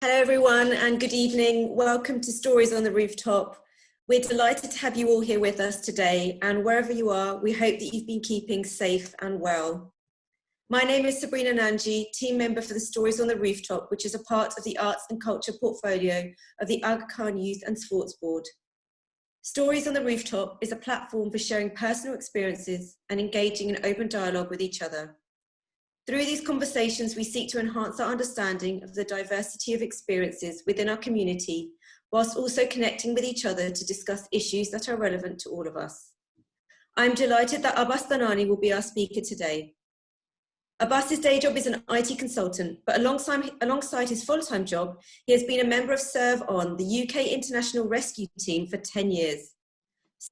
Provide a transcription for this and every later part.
Hello everyone and good evening. Welcome to Stories on the Rooftop. We're delighted to have you all here with us today, and wherever you are, we hope that you've been keeping safe and well. My name is Sabrina Nanji, team member for the Stories on the Rooftop, which is a part of the Arts and Culture portfolio of the Aga Khan Youth and Sports Board. Stories on the Rooftop is a platform for sharing personal experiences and engaging in open dialogue with each other. Through these conversations, we seek to enhance our understanding of the diversity of experiences within our community, whilst also connecting with each other to discuss issues that are relevant to all of us. I'm delighted that Abbas Dhanani will be our speaker today. Abbas's day job is an IT consultant, but alongside his full-time job, he has been a member of ServeOn, the UK International Rescue Team, for 10 years.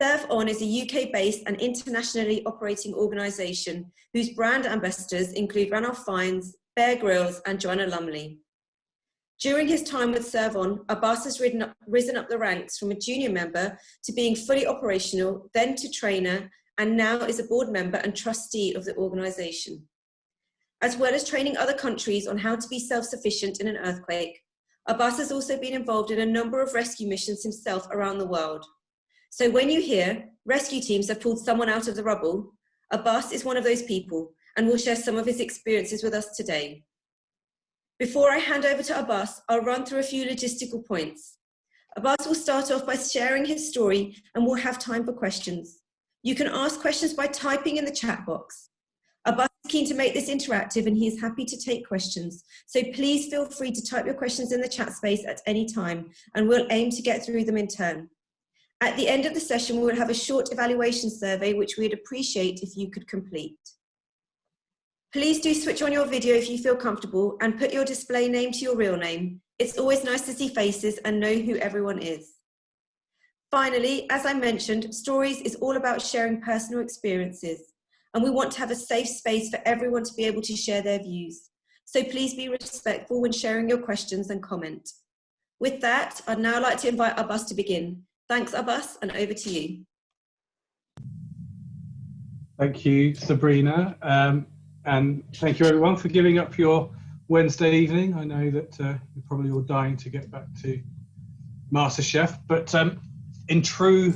ServeOn is a UK-based and internationally operating organisation whose brand ambassadors include Ranulph Fiennes, Bear Grylls and Joanna Lumley. During his time with ServeOn, Abbass has risen up the ranks from a junior member to being fully operational, then to trainer, and now is a board member and trustee of the organisation. As well as training other countries on how to be self-sufficient in an earthquake, Abbass has also been involved in a number of rescue missions himself around the world. So when you hear rescue teams have pulled someone out of the rubble, Abbass is one of those people and will share some of his experiences with us today. Before I hand over to Abbass, I'll run through a few logistical points. Abbass will start off by sharing his story and we'll have time for questions. You can ask questions by typing in the chat box. Abbass is keen to make this interactive and he is happy to take questions. So please feel free to type your questions in the chat space at any time and we'll aim to get through them in turn. At the end of the session, we will have a short evaluation survey, which we'd appreciate if you could complete. Please do switch on your video if you feel comfortable and put your display name to your real name. It's always nice to see faces and know who everyone is. Finally, as I mentioned, Stories is all about sharing personal experiences, and we want to have a safe space for everyone to be able to share their views. So please be respectful when sharing your questions and comment. With that, I'd now like to invite Abbass to begin. Thanks, Abbass, and over to you. Thank you, Sabrina, and thank you everyone for giving up your Wednesday evening. I know that you're probably all dying to get back to MasterChef, but in true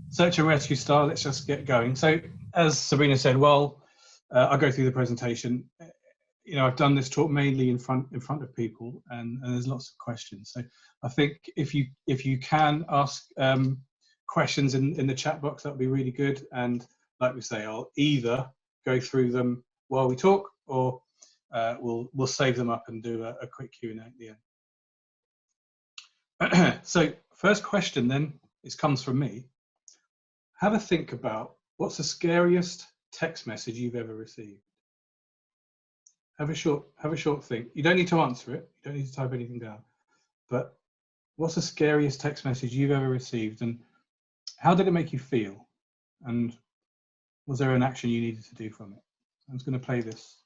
search and rescue style, let's just get going. So, as Sabrina said, well, I'll go through the presentation. You know, I've done this talk mainly in front of people, and there's lots of questions. So I think if you can ask questions in the chat box, that would be really good. And like we say, I'll either go through them while we talk, or we'll save them up and do a quick Q&A at the end. So first question then comes from me. Have a think about what's the scariest text message you've ever received. Have a short think. You don't need to answer it. You don't need to type anything down. But what's the scariest text message you've ever received, and how did it make you feel? And was there an action you needed to do from it? I'm just going to play this.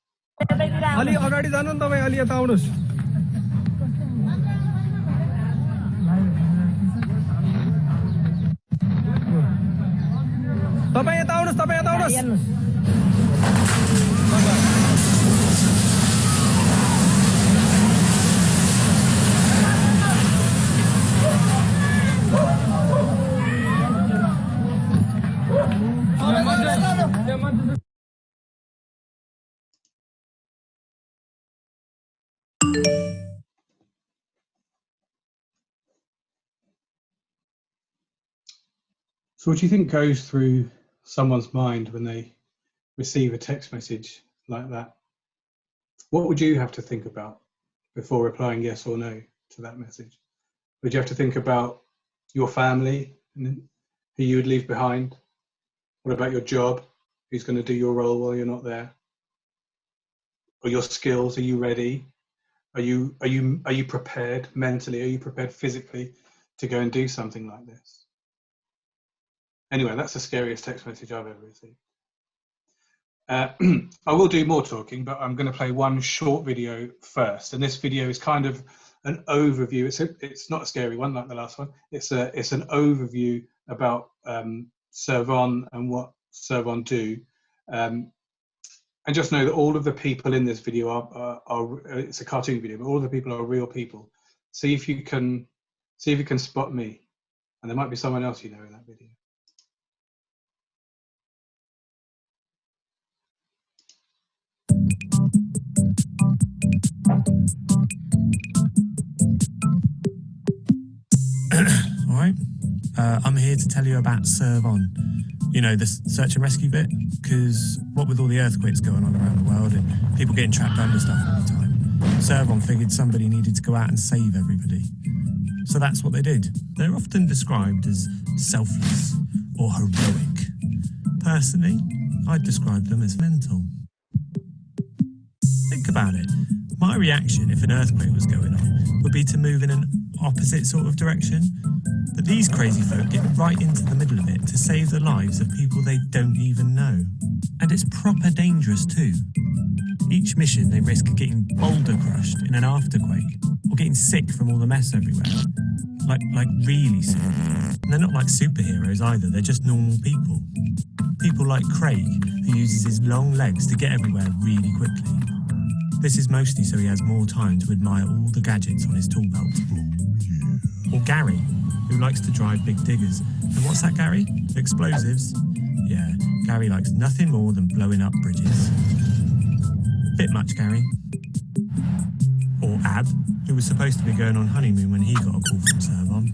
So what do you think goes through someone's mind when they receive a text message like that? What would you have to think about before replying yes or no to that message? Would you have to think about your family and who you would leave behind? What about your job? Who's going to do your role while you're not there? Or your skills? Are you ready? Are you prepared mentally? Are you prepared physically to go and do something like this? Anyway, that's the scariest text message I've ever received. I will do more talking, but I'm going to play one short video first. And this video is kind of an overview. It's not a scary one like the last one. It's an overview about ServeOn and what ServeOn do. And just know that all of the people in this video are it's a cartoon video, but all of the people are real people see if you can spot me, and there might be someone else you know in that video. All right, I'm here to tell you about ServeOn. You know, the search and rescue bit, because what with all the earthquakes going on around the world and people getting trapped under stuff all the time, ServeOn figured somebody needed to go out and save everybody. So that's what they did. They're often described as selfless or heroic. Personally, I'd describe them as mental. Think about it. My reaction if an earthquake was going on would be to move in an opposite sort of direction. But these crazy folk get right into the middle of it to save the lives of people they don't even know. And it's proper dangerous too. Each mission they risk getting boulder crushed in an afterquake, or getting sick from all the mess everywhere. Like really sick. And they're not like superheroes either, they're just normal people. People like Craig, who uses his long legs to get everywhere really quickly. This is mostly so he has more time to admire all the gadgets on his tool belt. Or Gary, who likes to drive big diggers. And what's that, Gary? Explosives? Yeah, Gary likes nothing more than blowing up bridges. Bit much, Gary. Or Ab, who was supposed to be going on honeymoon when he got a call from ServeOn.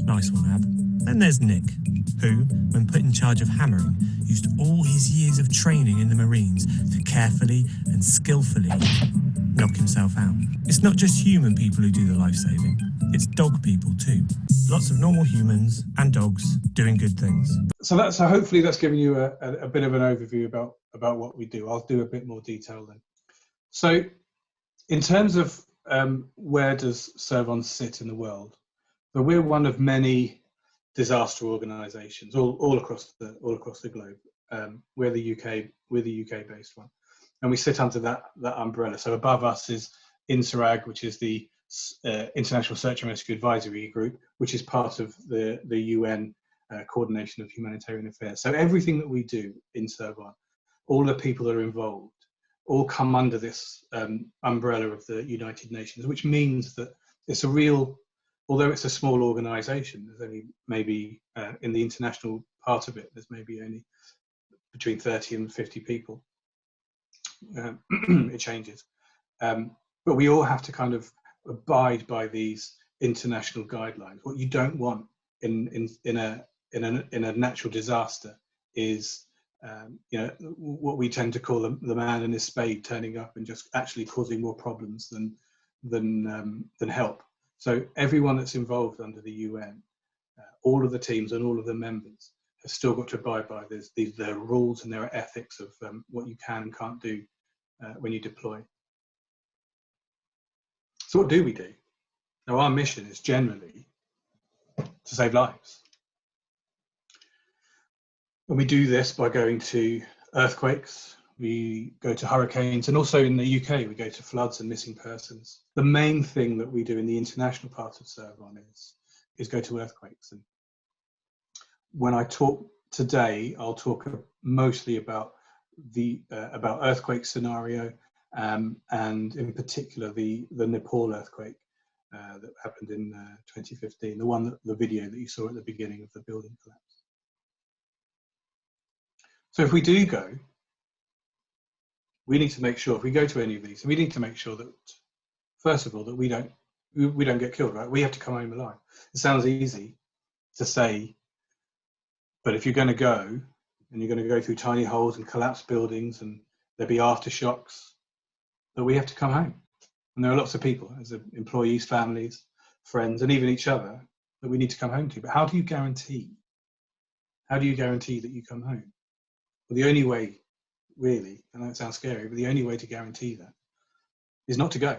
Nice one, Ab. Then there's Nick, who, when put in charge of hammering, used all his years of training in the Marines to carefully and skillfully knock himself out. It's not just human people who do the life-saving, it's dog people too. Lots of normal humans and dogs doing good things. So hopefully that's given you a bit of an overview about what we do. I'll do a bit more detail then. So in terms of where does ServeOn sit in the world, so we're one of many disaster organisations all across the globe. We're the UK based one, and we sit under that umbrella. So above us is INSARAG, which is the International Search and Rescue Advisory Group, which is part of the UN Coordination of Humanitarian Affairs. So everything that we do in ServeOn, all the people that are involved, all come under this umbrella of the United Nations, which means that it's a real, although it's a small organisation, there's only maybe in the international part of it, there's maybe only between 30 and 50 people. It changes. But we all have to kind of abide by these international guidelines. What you don't want in a natural disaster is what we tend to call the man in his spade turning up and just actually causing more problems than help. So everyone that's involved under the UN, all of the teams and all of the members have still got to abide by their rules and their ethics of what you can and can't do when you deploy. So what do we do? Now our mission is generally to save lives. And we do this by going to earthquakes, we go to hurricanes, and also in the UK, we go to floods and missing persons. The main thing that we do in the international part of ServeOn is go to earthquakes. And when I talk today, I'll talk mostly about the earthquake scenario, and in particular the Nepal earthquake that happened in 2015, the video that you saw at the beginning of the building collapse. So if we do go, we need to make sure, if we go to any of these, we need to make sure that, first of all, that we don't get killed, right? We have to come home alive. It sounds easy to say, but if you're going to go, and you're going to go through tiny holes and collapsed buildings, and there'll be aftershocks, that we have to come home. And there are lots of people, as employees, families, friends, and even each other, that we need to come home to. But how do you guarantee that you come home? Well, the only way, really, I know it sounds scary, but the only way to guarantee that is not to go.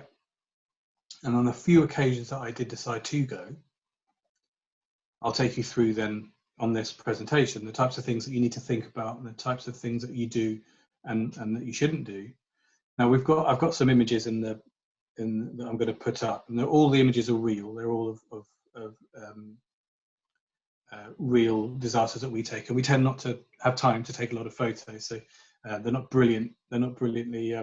And on a few occasions that I did decide to go, I'll take you through then on this presentation the types of things that you need to think about and the types of things that you do and that you shouldn't do. Now I've got some images that I'm going to put up, and all the images are real. They're all of real disasters that we take, and we tend not to have time to take a lot of photos, so they're not brilliant. They're not brilliantly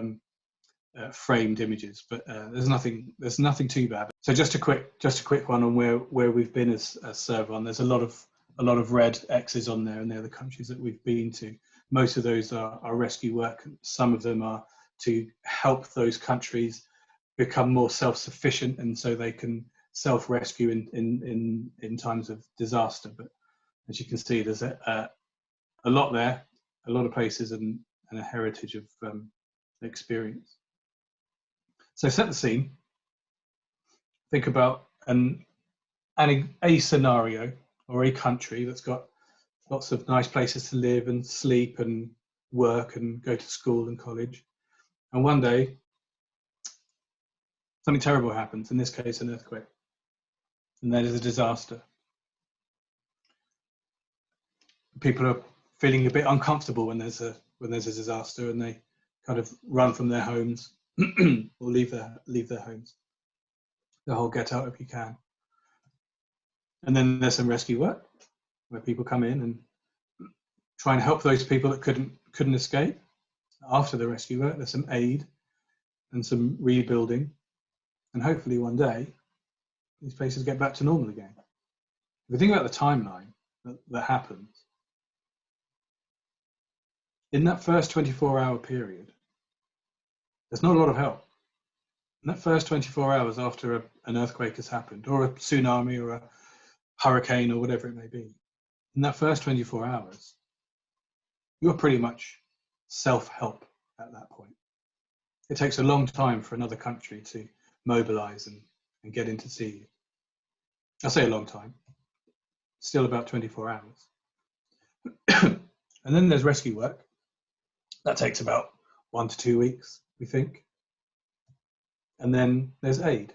framed images, but there's nothing too bad. So just a quick one on where we've been as ServeOn. There's a lot of red X's on there, and they're the countries that we've been to. Most of those are rescue work. Some of them are to help those countries become more self-sufficient, and so they can self-rescue in times of disaster. But as you can see, there's a lot there, a lot of places, and a heritage of experience. So set the scene. Think about a scenario or a country that's got lots of nice places to live and sleep and work and go to school and college. And one day, something terrible happens, in this case, an earthquake. And there is a disaster. People are feeling a bit uncomfortable when there's a disaster, and they kind of run from their homes or leave their homes. The whole get out if you can. And then there's some rescue work where people come in and try and help those people that couldn't escape. After the rescue work, there's some aid and some rebuilding, and hopefully one day these places get back to normal again. If you think about the timeline that happens, in that first 24-hour period, there's not a lot of help. In that first 24 hours after an earthquake has happened, or a tsunami, or a hurricane, or whatever it may be, in that first 24 hours, you're pretty much self-help at that point. It takes a long time for another country to mobilize and get in to see you. I say a long time, still about 24 hours. And then there's rescue work. That takes about 1 to 2 weeks, we think. And then there's aid.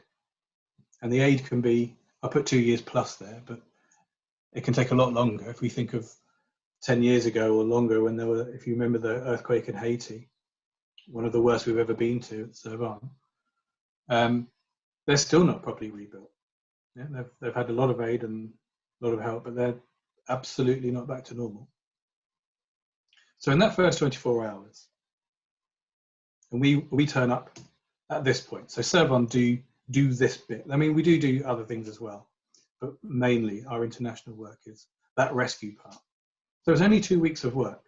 And the aid can be, I put 2 years plus there, but it can take a lot longer. If we think of 10 years ago or longer, when there were, if you remember the earthquake in Haiti, one of the worst we've ever been to at ServeOn, they're still not properly rebuilt. Yeah, they've had a lot of aid and a lot of help, but they're absolutely not back to normal. So in that first 24 hours, and we turn up at this point. So ServeOn do this bit. I mean, we do other things as well, but mainly our international work is that rescue part. So it's only 2 weeks of work.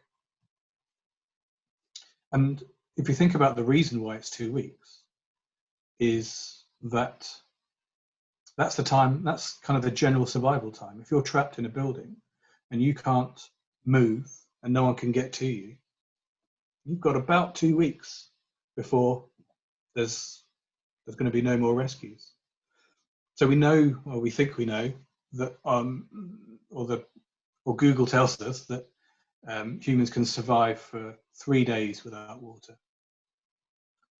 And if you think about the reason why it's 2 weeks, is that that's the time, that's kind of the general survival time. If you're trapped in a building and you can't move and no one can get to you, you've got about 2 weeks before there's going to be no more rescues. So we know, or we think we know, that or Google tells us that humans can survive for 3 days without water.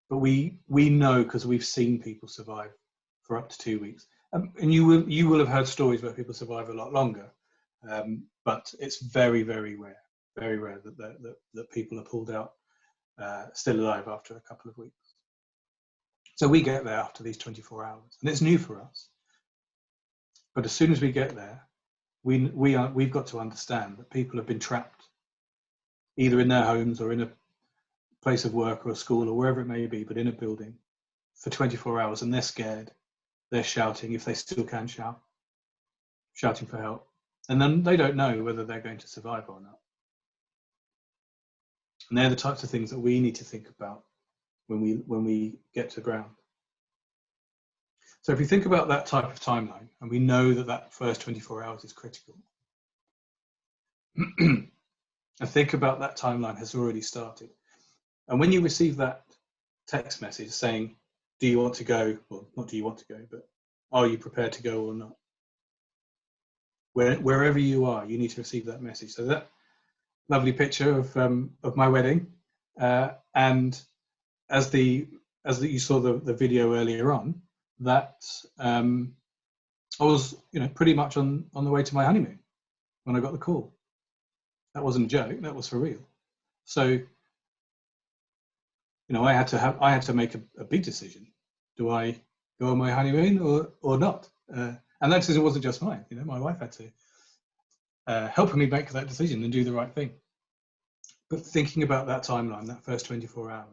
But we know, because we've seen people survive for up to 2 weeks. And you will have heard stories where people survive a lot longer, but it's very, very rare that people are pulled out still alive after a couple of weeks. So we get there after these 24 hours, and it's new for us. But as soon as we get there, we've got to understand that people have been trapped, either in their homes or in a place of work or a school or wherever it may be, but in a building for 24 hours, and they're scared. They're shouting, if they still can shout, shouting for help. And then they don't know whether they're going to survive or not. And they're the types of things that we need to think about when we get to ground. So if you think about that type of timeline, and we know that first 24 hours is critical, and think about that timeline has already started. And when you receive that text message saying, do you want to go? Well, not do you want to go, but are you prepared to go or not? Wherever you are, you need to receive that message. So that lovely picture of my wedding, and as you saw the video earlier on, that I was pretty much on the way to my honeymoon when I got the call. That wasn't a joke. That was for real. So I had to make a big decision. Do I go on my honeymoon or not? And that decision wasn't just mine. My wife had to help me make that decision and do the right thing. But thinking about that timeline, that first 24 hours,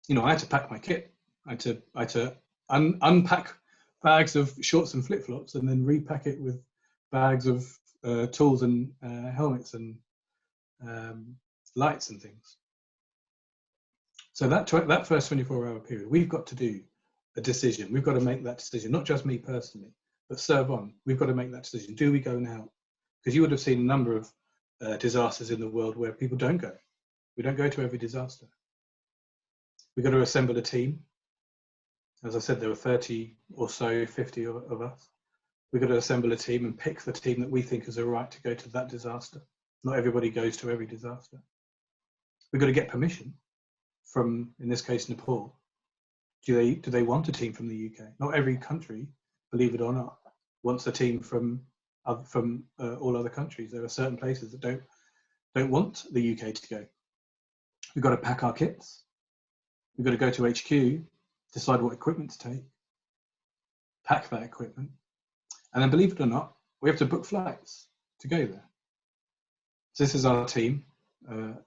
you know, I had to pack my kit. I had to unpack bags of shorts and flip-flops and then repack it with bags of tools and helmets and lights and things. So that first 24-hour period, we've got to do a decision. We've got to make that decision, not just me personally, but ServeOn. We've got to make that decision. Do we go now? Because you would have seen a number of disasters in the world where people don't go. We don't go to every disaster. We've got to assemble a team. As I said, there were 30 or so, 50 of us. We've got to assemble a team and pick the team that we think is a right to go to that disaster. Not everybody goes to every disaster. We've got to get permission from, in this case, Nepal. Do they want a team from the UK? Not every country, believe it or not, wants a team from all other countries. There are certain places that don't want the UK to go. We've got to pack our kits. We've got to go to HQ, decide what equipment to take, pack that equipment, and then, believe it or not, we have to book flights to go there. So this is our team,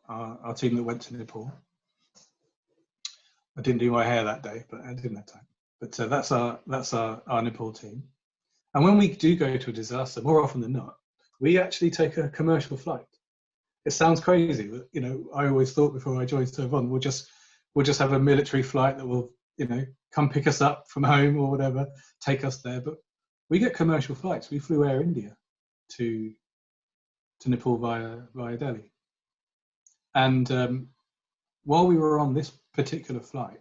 our team that went to Nepal. I didn't do my hair that day, but I didn't have time. But that's our Nepal team. And when we do go to a disaster, more often than not, we actually take a commercial flight. It sounds crazy, but you know, I always thought before I joined ServeOn, we'll just have a military flight that will, you know, come pick us up from home or whatever, take us there. But we get commercial flights. We flew Air India to Nepal via Delhi. And while we were on this particular flight,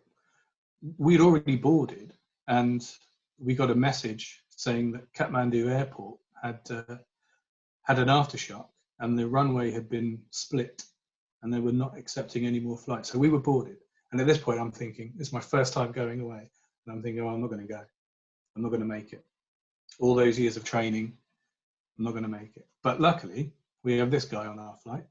we'd already boarded, and we got a message saying that Kathmandu airport had an aftershock, and the runway had been split, and they were not accepting any more flights. So we were boarded. And at this point, I'm thinking, it's my first time going away, and I'm thinking, oh, I'm not going to go. I'm not going to make it. All those years of training, I'm not going to make it. But luckily, we have this guy on our flight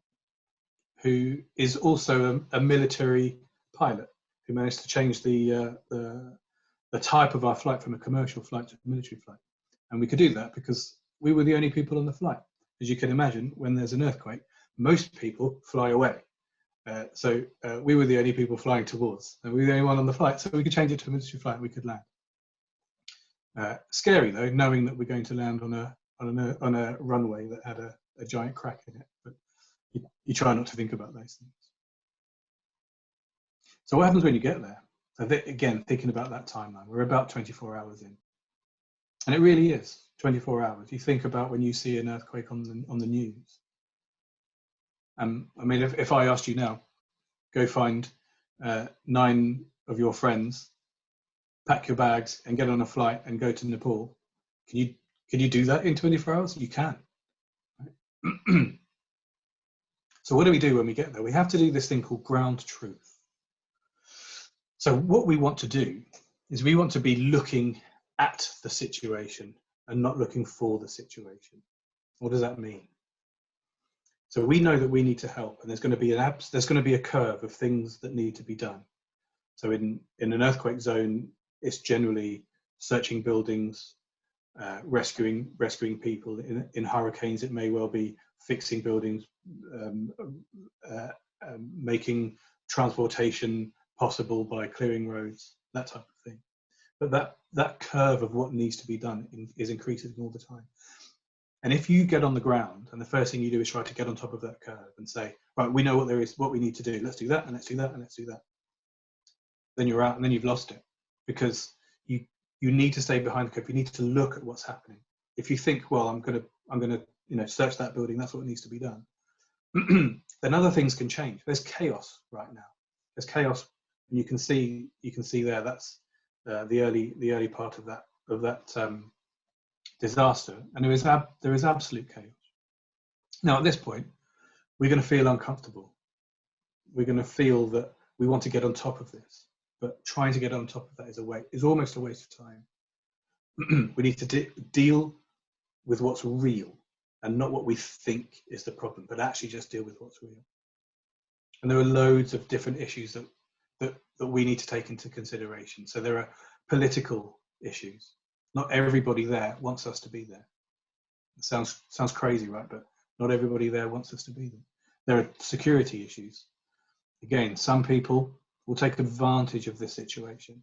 who is also a military pilot who managed to change the type of our flight from a commercial flight to a military flight. And we could do that because we were the only people on the flight. As you can imagine, when there's an earthquake, most people fly away. So we were the only people flying towards, and we were the only one on the flight, so we could change it to a military flight and we could land. Scary though, knowing that we're going to land on a runway that had a giant crack in it, but you try not to think about those things. So what happens when you get there? So again, thinking about that timeline, we're about 24 hours in, and it really is 24 hours. You think about when you see an earthquake on the news. I mean, if I asked you now, go find 9 of your friends, pack your bags and get on a flight and go to Nepal, can you do that in 24 hours? You can. Right? So what do we do when we get there? We have to do this thing called ground truth. So what we want to do is we want to be looking at the situation and not looking for the situation. What does that mean? So we know that we need to help, and there's going to be a curve of things that need to be done. So in an earthquake zone, it's generally searching buildings, rescuing people. In hurricanes, it may well be fixing buildings, making transportation possible by clearing roads, that type of thing. But that curve of what needs to be done is increasing all the time. And if you get on the ground and the first thing you do is try to get on top of that curve and say, right, we know what we need to do. Let's do that, and let's do that, and let's do that. Then you're out, and then you've lost it, because you need to stay behind the curve. You need to look at what's happening. If you think, well, I'm gonna search that building, that's what needs to be done, then other things can change. There's chaos right now. There's chaos, and you can see there. That's the early part of that disaster, and there is absolute chaos. Now at this point, we're going to feel uncomfortable. We're going to feel that we want to get on top of this, but trying to get on top of that is almost a waste of time. We need to deal with what's real and not what we think is the problem, but actually just deal with what's real. And there are loads of different issues that we need to take into consideration. So there are political issues. Not everybody there wants us to be there. It sounds crazy, right? But not everybody there wants us to be there. There are security issues. Again, some people will take advantage of this situation.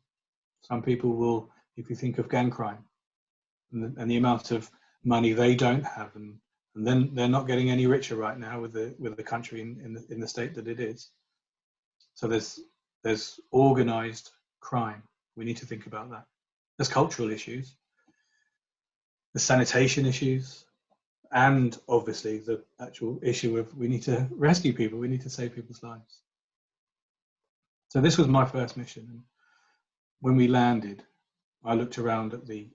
Some people will, if you think of gang crime and the amount of money they don't have, and then they're not getting any richer right now with the country in the state that it is. So there's organised crime. We need to think about that. There's cultural issues, there's sanitation issues, and obviously the actual issue of we need to rescue people, we need to save people's lives. So this was my first mission. And when we landed, I looked around at the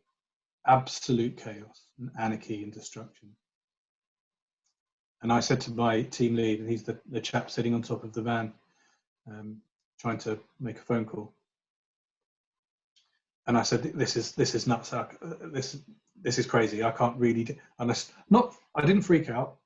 absolute chaos and anarchy and destruction. And I said to my team lead, and he's the chap sitting on top of the van, trying to make a phone call. And I said, this is nuts. This is crazy. I can't really, I didn't freak out,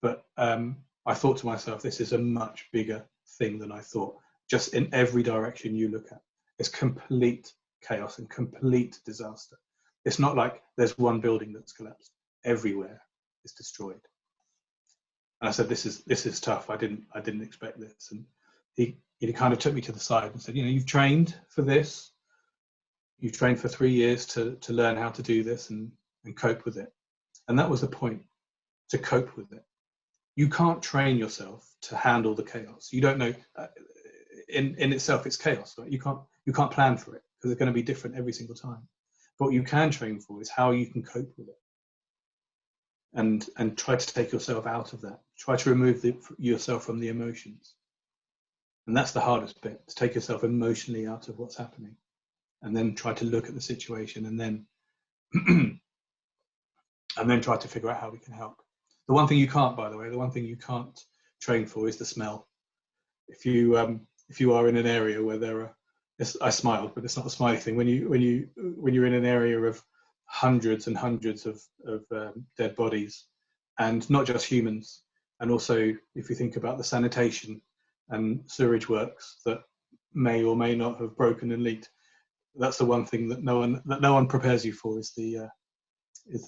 but I thought to myself, this is a much bigger thing than I thought. Just in every direction you look at, it's complete chaos and complete disaster. It's not like there's one building that's collapsed. Everywhere is destroyed. And I said, this is tough. I didn't expect this. And he kind of took me to the side and said, you've trained for this. You've trained for 3 years to learn how to do this and cope with it. And that was the point, to cope with it. You can't train yourself to handle the chaos. You don't know, in itself it's chaos, right? You can't plan for it because it's going to be different every single time. But what you can train for is how you can cope with it. And try to take yourself out of that. Try to remove yourself from the emotions. And that's the hardest bit, to take yourself emotionally out of what's happening. And then try to look at the situation and then try to figure out how we can help. The one thing you can't, by the way, the one thing you can't train for is the smell. If you are in an area where there are, I smiled, but it's not a smiley thing. When you're in an area of hundreds and hundreds of dead bodies, and not just humans, and also if you think about the sanitation and sewage works that may or may not have broken and leaked, that's the one thing that no one prepares you for is the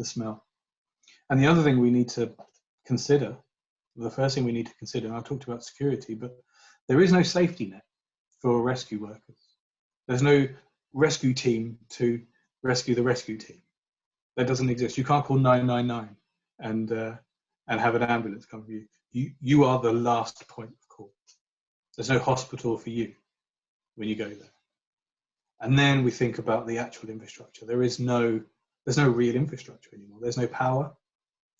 smell. And the other thing we need to consider, the first thing we need to consider, and I talked about security, but there is no safety net for rescue workers. There's no rescue team to rescue the rescue team. That doesn't exist. You can't call 999 and have an ambulance come for you. You are the last point of call. There's no hospital for you when you go there. And then we think about the actual infrastructure. There's no real infrastructure anymore. There's no power.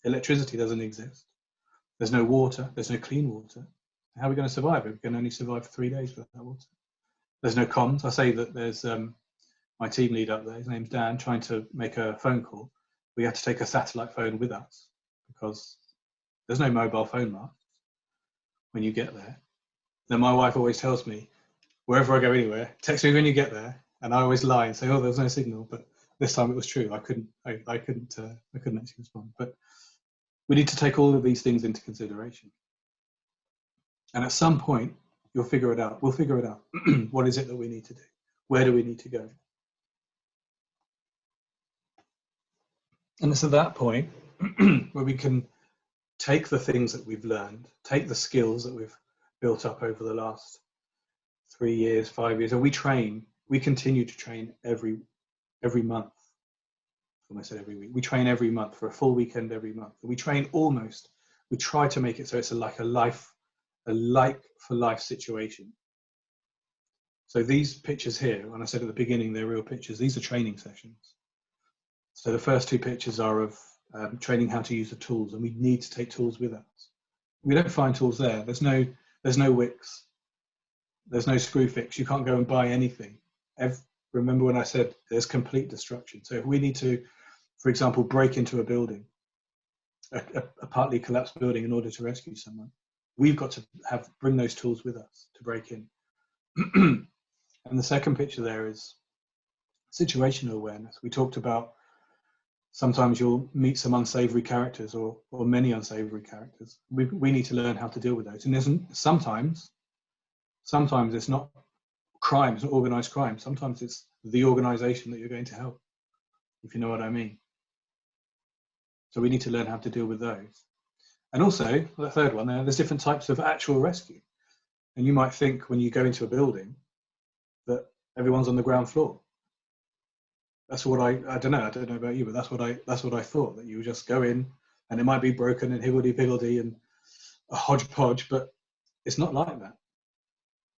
Electricity doesn't exist. There's no water. There's no clean water. How are we going to survive? We can only survive for 3 days without water. There's no comms. I say that there's my team lead up there, his name's Dan, trying to make a phone call. We had to take a satellite phone with us because there's no mobile phone marks when you get there. Then my wife always tells me, wherever I go anywhere, text me when you get there. And I always lie and say, oh, there's no signal. But this time it was true. I couldn't actually respond. But we need to take all of these things into consideration. And at some point, you'll figure it out. We'll figure it out. What is it that we need to do? Where do we need to go? And it's at that point where we can take the things that we've learned, take the skills that we've built up over the last 3 years, 5 years, and we continue to train every month. I said every week. We train every month for a full weekend every month. We train we try to make it so it's like a like for life situation. So these pictures here, when I said at the beginning, they're real pictures, these are training sessions. So the first 2 pictures are of training how to use the tools, and we need to take tools with us. We don't find tools there. There's no wicks. There's no screw fix. You can't go and buy anything. Remember when I said there's complete destruction. So if we need to, for example, break into a building, a partly collapsed building in order to rescue someone, we've got to bring those tools with us to break in. And the second picture there is situational awareness. We talked about sometimes you'll meet some unsavory characters or many unsavory characters. We need to learn how to deal with those. And sometimes it's not crime, it's not organized crime. Sometimes it's the organization that you're going to help, if you know what I mean. So we need to learn how to deal with those. And also, the third one, there's different types of actual rescue. And you might think when you go into a building, Everyone's on the ground floor. That's what I don't know about you, but that's what I thought, that you would just go in and it might be broken and higgledy-piggledy and a hodgepodge, but it's not like that.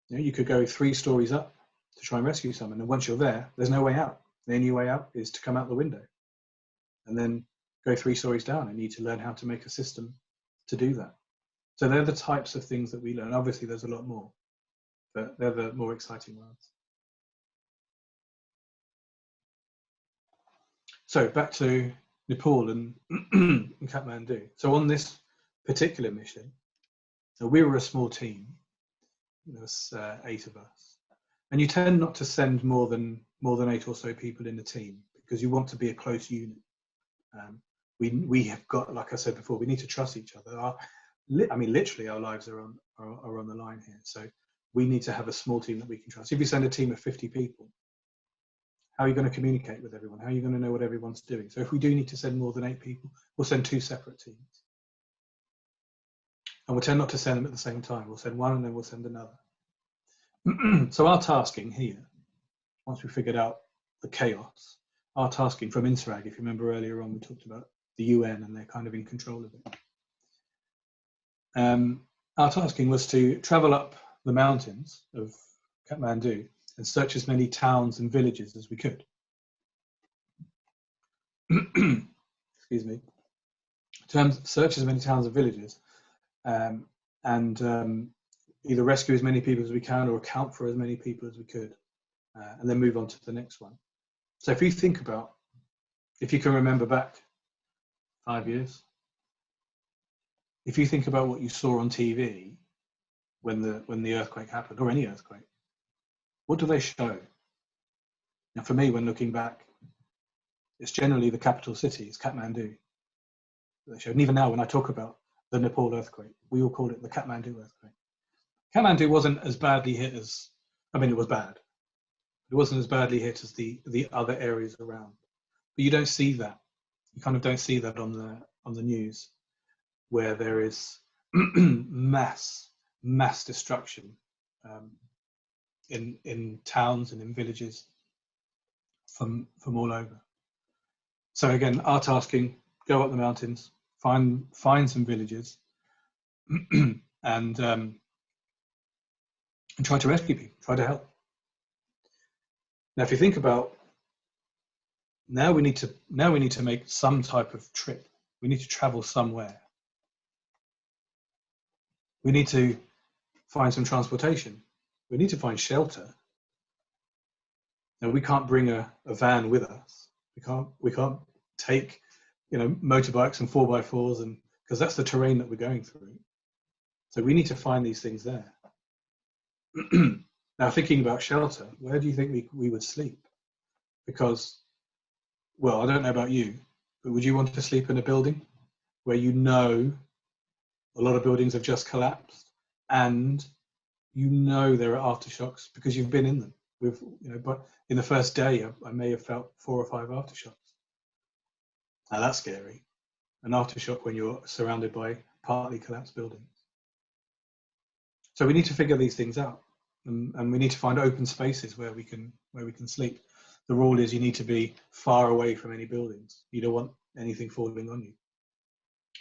You know, you could go 3 stories up to try and rescue someone, and once you're there, there's no way out. The only way out is to come out the window and then go 3 stories down. And need to learn how to make a system to do that. So they're the types of things that we learn. Obviously, there's a lot more, but they're the more exciting ones. So back to Nepal and Kathmandu. So on this particular mission, so we were a small team. There was 8 of us, and you tend not to send more than 8 or so people in the team because you want to be a close unit. We have got, like I said before, we need to trust each other. Literally, our lives are on the line here. So we need to have a small team that we can trust. If you send a team of 50 people, how are you going to communicate with everyone? How are you going to know what everyone's doing? So if we do need to send more than 8 people, we'll send 2 separate teams. And we'll tend not to send them at the same time. We'll send one and then we'll send another. So our tasking here, once we figured out the chaos, our tasking from INSRAG, if you remember earlier on, we talked about the UN and they're kind of in control of it. Our tasking was to travel up the mountains of Kathmandu and search as many towns and villages as we could. Excuse me. Search as many towns and villages, and either rescue as many people as we can or account for as many people as we could, and then move on to the next one. So if you think about, if you can remember back 5 years, if you think about what you saw on TV when the earthquake happened, or any earthquake, what do they show? Now for me, when looking back, it's generally the capital city, it's Kathmandu. They show, and even now when I talk about the Nepal earthquake, we all call it the Kathmandu earthquake. Kathmandu wasn't as badly hit as, it was bad. It wasn't as badly hit as the other areas around. But you don't see that. You kind of don't see that on the news, where there is mass destruction in towns and in villages from all over. So again, our tasking: go up the mountains, find some villages, and try to rescue people, try to help. Now, if you think about, now we need to make some type of trip. We need to travel somewhere. We need to find some transportation. We need to find shelter. Now, we can't bring a van with us. We can't take, motorbikes and 4x4s, and because that's the terrain that we're going through. So we need to find these things there. Now, thinking about shelter, where do you think we would sleep? Because, well, I don't know about you, but would you want to sleep in a building where a lot of buildings have just collapsed and there are aftershocks because you've been in them? But in the first day, I may have felt 4 or 5 aftershocks. Now that's scary. An aftershock when you're surrounded by partly collapsed buildings. So we need to figure these things out, and we need to find open spaces where we can sleep. The rule is you need to be far away from any buildings. You don't want anything falling on you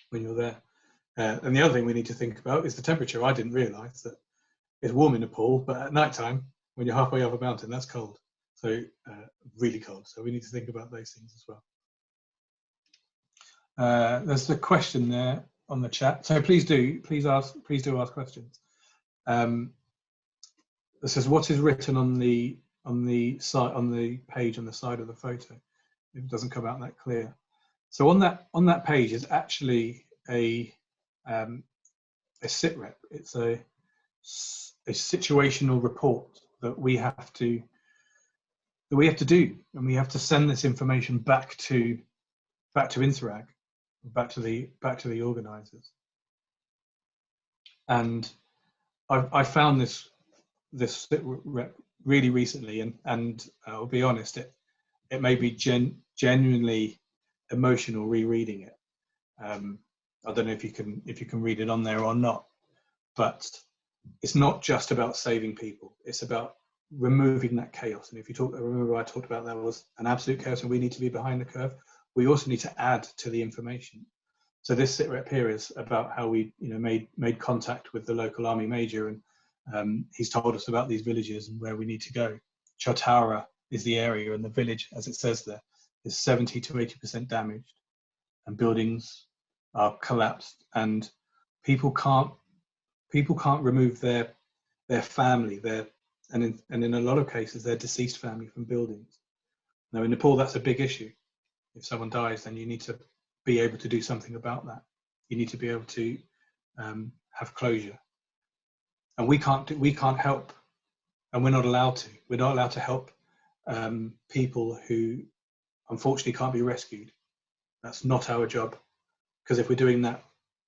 when you're there. And the other thing we need to think about is the temperature. I didn't realise that it's warm in Nepal, but at night time, when you're halfway up a mountain, that's cold. So really cold. So we need to think about those things as well. There's a question there on the chat. So please do ask questions. It says, what is written on the page on the side of the photo? It doesn't come out that clear. So on that page is actually a SITREP. It's a situational report that we have to do, and we have to send this information back to INSRAG, back to the organisers. And I found this SITREP really recently, and I'll be honest, it made me genuinely emotional rereading it. I don't know if you can read it on there or not, but it's not just about saving people. It's about removing that chaos. And if you remember I talked about there was an absolute chaos and we need to be behind the curve. We also need to add to the information. So this sitrep here is about how we made contact with the local army major, and he's told us about these villages and where we need to go. Chautara is the area, and the village, as it says there, is 70 to 80% damaged, and buildings are collapsed, and people can't remove their family, and in a lot of cases their deceased family from buildings. Now in Nepal that's a big issue. If someone dies, then you need to be able to do something about that. You need to be able to have closure, and we can't help, and we're not allowed to. We're not allowed to help people who unfortunately can't be rescued. That's not our job, because if we're doing that,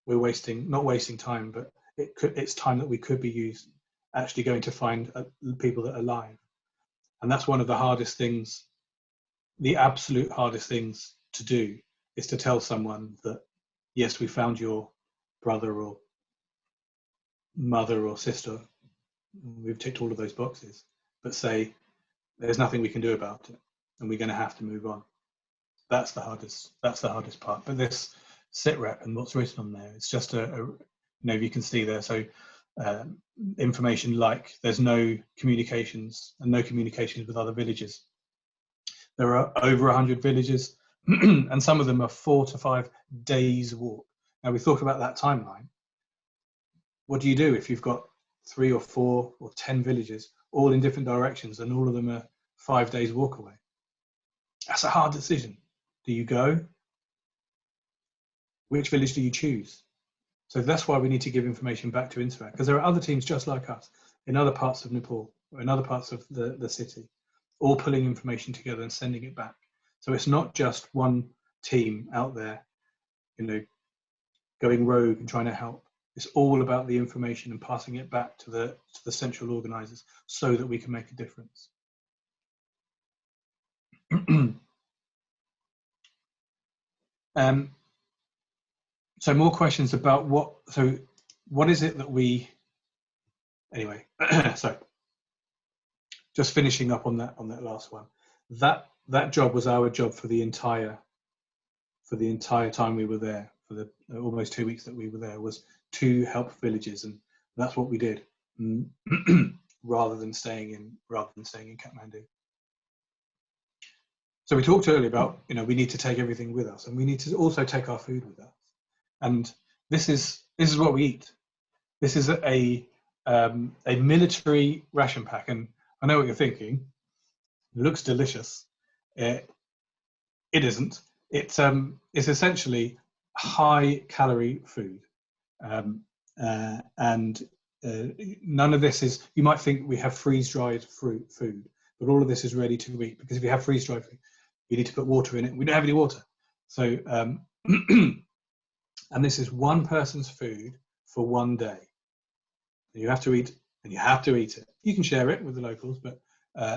we're not wasting time, but it's time that we could be used actually going to find people that are alive. And that's one of the hardest things, the absolute hardest things to do, is to tell someone that, yes, we found your brother or mother or sister, we've ticked all of those boxes, but say there's nothing we can do about it and we're going to have to move on. That's the hardest part. But this sitrep and what's written on there, it's just you can see there, so information like there's no communications with other villages. There are over 100 villages and some of them are 4 to 5 days walk. Now we thought about that timeline. What do you do if you've got 3 or 4 or 10 villages all in different directions and all of them are 5 days walk away? That's a hard decision. Do you go? Which village do you choose? So that's why we need to give information back to Interact, because there are other teams just like us in other parts of Nepal or in other parts of the city, all pulling information together and sending it back. So it's not just one team out there, going rogue and trying to help. It's all about the information and passing it back to the central organisers so that we can make a difference. So more questions about what is it that we, anyway, so just finishing up on that last one. That job was our job for the entire time we were there, for the almost 2 weeks that we were there, was to help villages, and that's what we did, rather than staying in Kathmandu. So we talked earlier about we need to take everything with us, and we need to also take our food with us. And this is what we eat. This is a military ration pack, and I know what you're thinking. It looks delicious. It isn't. It's essentially high-calorie food, and none of this is. You might think we have freeze-dried food, but all of this is ready to eat, because if you have freeze-dried food, you need to put water in it. We don't have any water, so and this is one person's food for one day. You have to eat, and you have to eat it. You can share it with the locals, but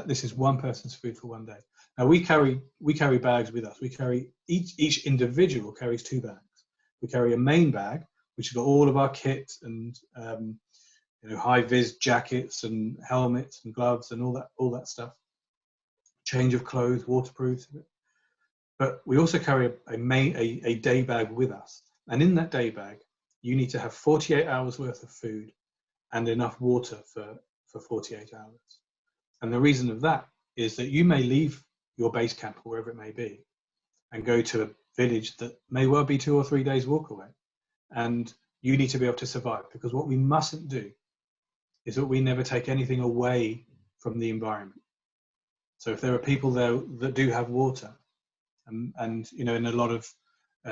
this is one person's food for one day. Now we carry bags with us. We carry each individual carries 2 bags. We carry a main bag, which has got all of our kit and high vis jackets and helmets and gloves and all that stuff. Change of clothes, waterproof. But we also carry a day bag with us, and in that day bag, you need to have 48 hours worth of food and enough water for 48 hours. And the reason of that is that you may leave your base camp, or wherever it may be, and go to a village that may well be 2 or 3 days walk away. And you need to be able to survive, because what we mustn't do is that we never take anything away from the environment. So if there are people there that do have water, and in a lot of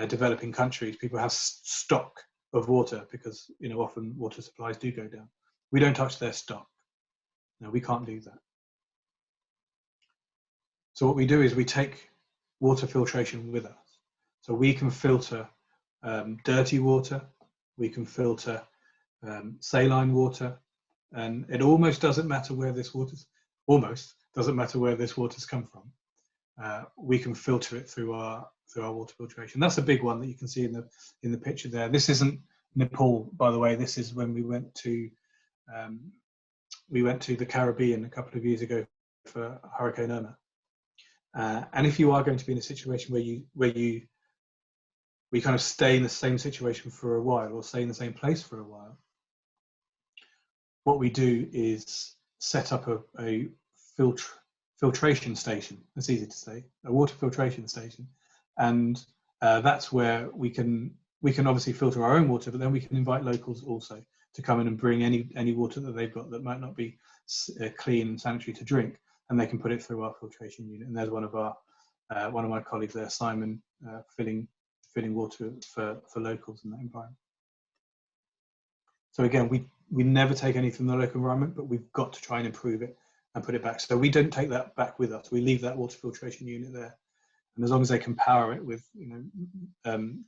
developing countries, people have stock of water, because often water supplies do go down. We don't touch their stock. No, we can't do that. So what we do is we take water filtration with us. So we can filter dirty water, we can filter saline water, and it almost doesn't matter where this water's come from. We can filter it through our water filtration. That's a big one that you can see in the picture there. This isn't Nepal, by the way. This is when we went to we went to the Caribbean a couple of years ago for Hurricane Irma. And if you are going to be in a situation where we kind of stay in the same situation for a while, or stay in the same place for a while, what we do is set up a filtration station. It's easy to say, a water filtration station, and that's where we can obviously filter our own water, but then we can invite locals also to come in and bring any water that they've got that might not be clean and sanitary to drink, and they can put it through our filtration unit. And there's one of my colleagues there, Simon, filling water for locals in that environment. So again, we never take anything from the local environment, but we've got to try and improve it and put it back. So we don't take that back with us. We leave that water filtration unit there, and as long as they can power it with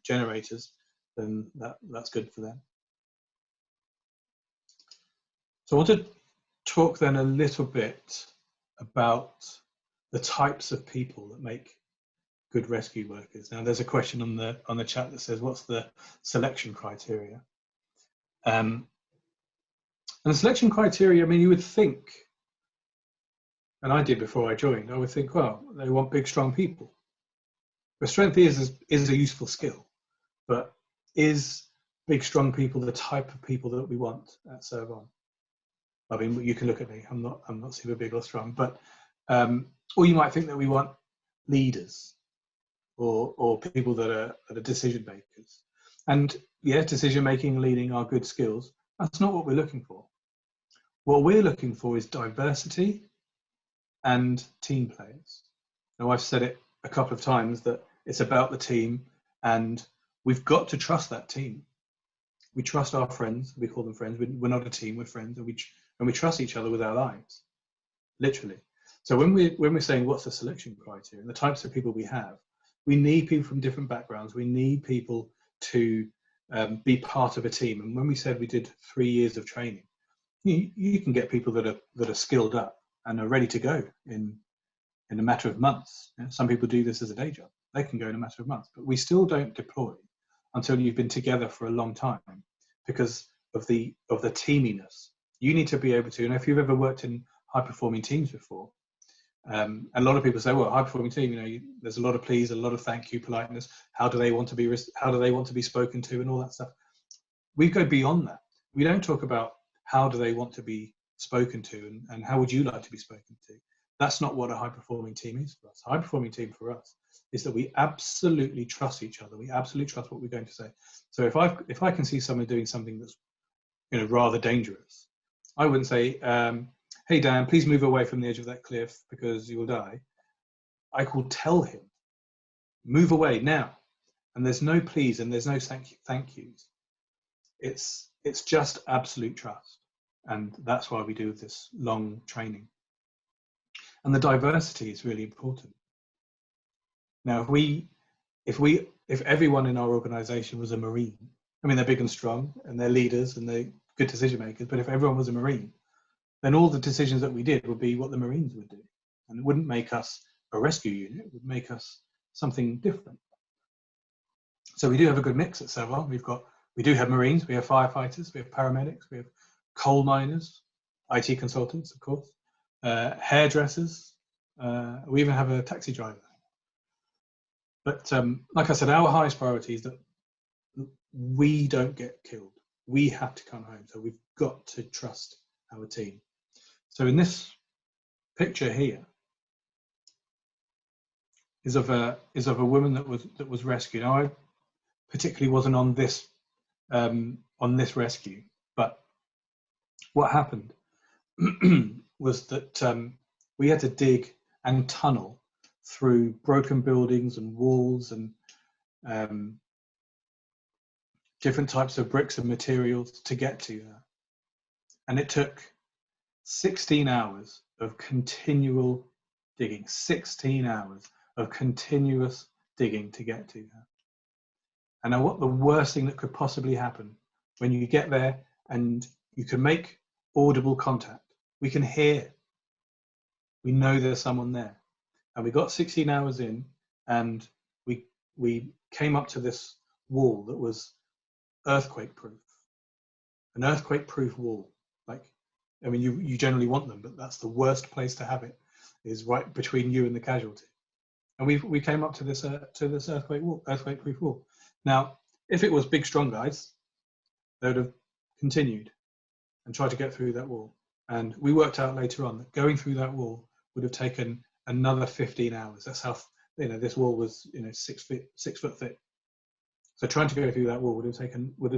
generators, then that's good for them. So I want to talk then a little bit about the types of people that make good rescue workers. Now, there's a question on the chat that says, what's the selection criteria? And the selection criteria, I mean, you would think, and I did before I joined, I would think, well, they want big, strong people. But strength is a useful skill, but is big, strong people the type of people that we want at ServeOn? I mean, you can look at me, I'm not super big or strong, but, or you might think that we want leaders or people that are decision makers. And yeah, decision making and leading are good skills. That's not what we're looking for. What we're looking for is diversity and team players. Now, I've said it a couple of times that it's about the team, and we've got to trust that team. We trust our friends. We call them friends. We're not a team, we're friends, and we trust each other with our lives, literally. So when we're saying what's the selection criteria and the types of people we have, we need people from different backgrounds. We need people to be part of a team. And when we said we did 3 years of training, you can get people that are skilled up and are ready to go in a matter of months. Some people do this as a day job. They can go in a matter of months, but we still don't deploy until you've been together for a long time because of the teaminess. You need to be able to, and if you've ever worked in high performing teams before, a lot of people say, well, high performing team, there's a lot of please, a lot of thank you, politeness. How do they want to be spoken to, and all that stuff. We go beyond that. We don't talk about how do they want to be spoken to and how would you like to be spoken to. That's not what a high performing team is for us. A high performing team for us is that we absolutely trust each other. We absolutely trust what we're going to say. So if I can see someone doing something that's rather dangerous, I wouldn't say, hey Dan, please move away from the edge of that cliff because you will die. I could tell him, move away now. And there's no please and there's no thank yous. It's just absolute trust. And that's why we do this long training. And the diversity is really important. Now, if everyone in our organization was a Marine, I mean, they're big and strong and they're leaders and they're good decision makers, but if everyone was a Marine, then all the decisions that we did would be what the Marines would do. And it wouldn't make us a rescue unit, it would make us something different. So we do have a good mix at ServeOn. We do have Marines, we have firefighters, we have paramedics, we have coal miners, IT consultants, of course, hairdressers, we even have a taxi driver. But like I said, our highest priority is that we don't get killed. We have to come home, so we've got to trust our team. So in this picture here is of a woman that was rescued. Now, I particularly wasn't on this rescue, but what happened was that we had to dig and tunnel through broken buildings and walls and different types of bricks and materials to get to her. And it took 16 hours of continual digging, 16 hours of continuous digging to get to her. And now what the worst thing that could possibly happen when you get there and you can make audible contact, we can hear, we know there's someone there. And we got 16 hours in and we came up to this wall that was earthquake proof, an earthquake proof wall. Like I mean, you generally want them, but that's the worst place to have it, is right between you and the casualty. And we came up to this earthquake-proof wall. Now, if it was big, strong guys, they would have continued and tried to get through that wall. And we worked out later on that going through that wall would have taken another 15 hours. That's how, this wall was, 6 foot thick. So trying to go through that wall would have